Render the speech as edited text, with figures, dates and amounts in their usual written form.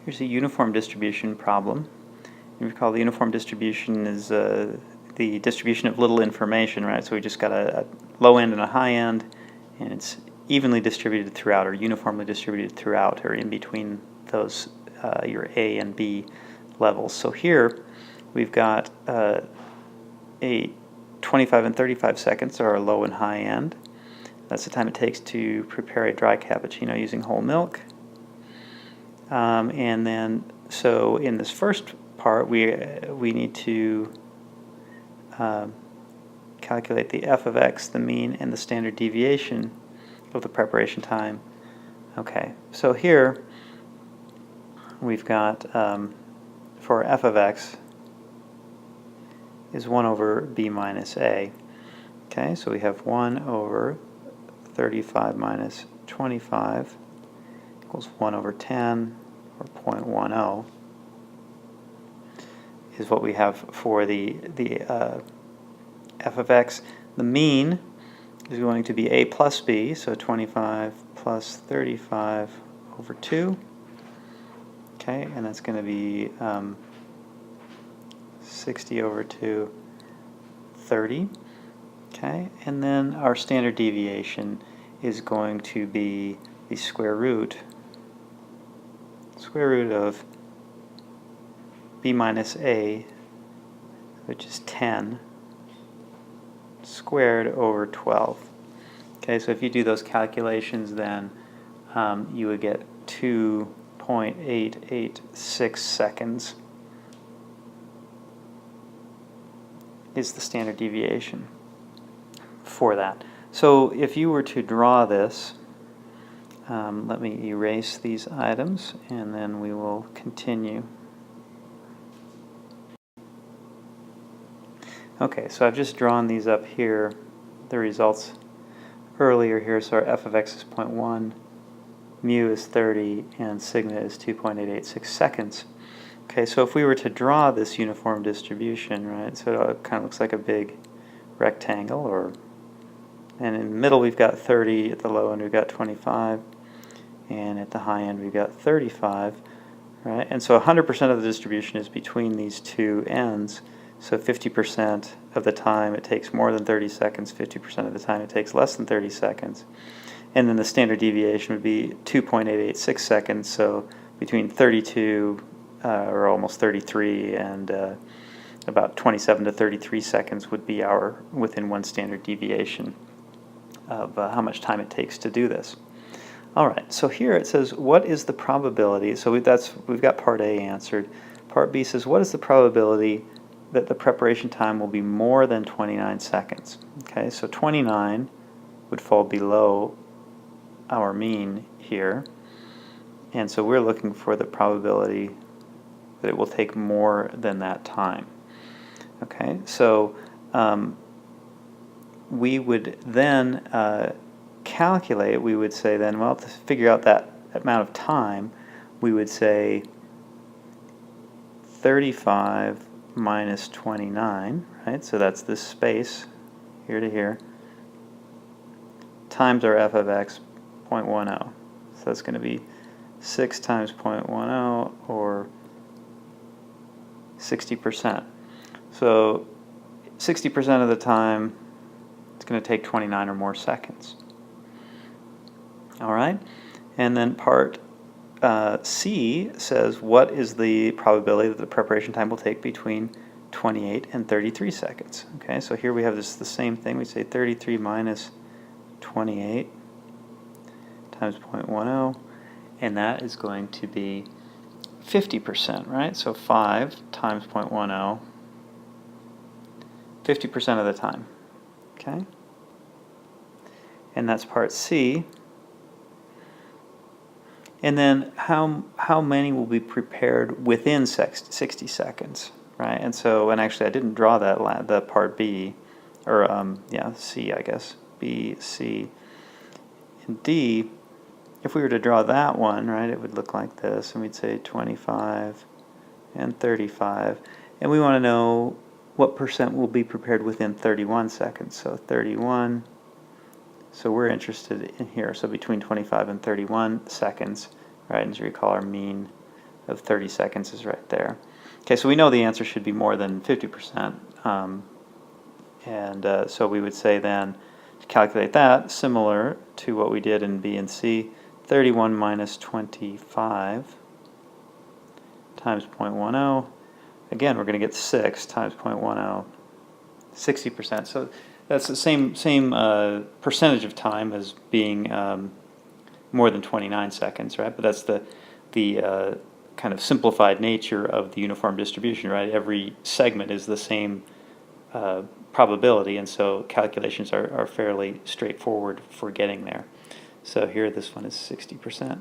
Here's a uniform distribution problem. You recall the uniform distribution is the distribution of little information, right? So we just got a low end and a high end, and it's evenly distributed throughout, or uniformly distributed throughout, or in between those your A and B levels. So here we've got a 25 and 35 seconds are our low and high end. That's the time it takes to prepare a dry cappuccino using whole milk. And then, so in this first part, we need to calculate the f of x, the mean, and the standard deviation of the preparation time. Okay, so here we've got, for f of x is 1 over b minus a. Okay, so we have 1 over 35 minus 25 equals 1 over 10, or 0.10, is what we have for the f of x. The mean is going to be a plus b, so 25 plus 35 over 2. Okay, and that's going to be 60 over 2, 30. Okay, and then our standard deviation is going to be the square root of b minus a, which is 10, squared over 12. Okay, so if you do those calculations, then you would get 2.886 seconds is the standard deviation for that. So if you were to draw this, let me erase these items and then we will continue. Okay, so I've just drawn these up here, the results earlier here. So our f of x is 0.1, mu is 30, and sigma is 2.886 seconds. Okay, so if we were to draw this uniform distribution, right, so it kind of looks like a big rectangle, and in the middle we've got 30, at the low end we've got 25, and at the high end we've got 35, right? And so 100% of the distribution is between these two ends, so 50% of the time it takes more than 30 seconds, 50% of the time it takes less than 30 seconds. And then the standard deviation would be 2.886 seconds, so between 32 or almost 33 and about 27 to 33 seconds would be our within one standard deviation of how much time it takes to do this. All right, so here it says, what is the probability? So we've got part A answered. Part B says, what is the probability that the preparation time will be more than 29 seconds? Okay, so 29 would fall below our mean here, and so we're looking for the probability that it will take more than that time. Okay, so we would then calculate, we would say then, well, to figure out that amount of time, we would say 35 minus 29, right? So that's this space here to here, times our f of x, 0.10. So that's going to be 6 times 0.10, or 60%. So 60% of the time, it's going to take 29 or more seconds. All right, and then part C says, what is the probability that the preparation time will take between 28 and 33 seconds? Okay, so here we have the same thing. We say 33 minus 28 times 0.10, and that is going to be 50%, right? So 5 times 0.10, 50% of the time, okay? And that's part C. And then how many will be prepared within 60 seconds, right? And so, and actually I didn't draw that, the part B, or yeah, C, I guess, B, C, and D. If we were to draw that one, right, it would look like this, and we'd say 25 and 35, and we want to know what percent will be prepared within 31 seconds. So 31, so we're interested in here, so between 25 and 31 seconds, right, and as you recall, our mean of 30 seconds is right there. Okay, so we know the answer should be more than 50%. So we would say then, to calculate that, similar to what we did in B and C, 31 minus 25 times 0.10. Again, we're going to get 6 times 0.10, 60%. So that's the same percentage of time as being more than 29 seconds, right? But that's the kind of simplified nature of the uniform distribution, right? Every segment is the same probability, and so calculations are fairly straightforward for getting there. So here this one is 60%.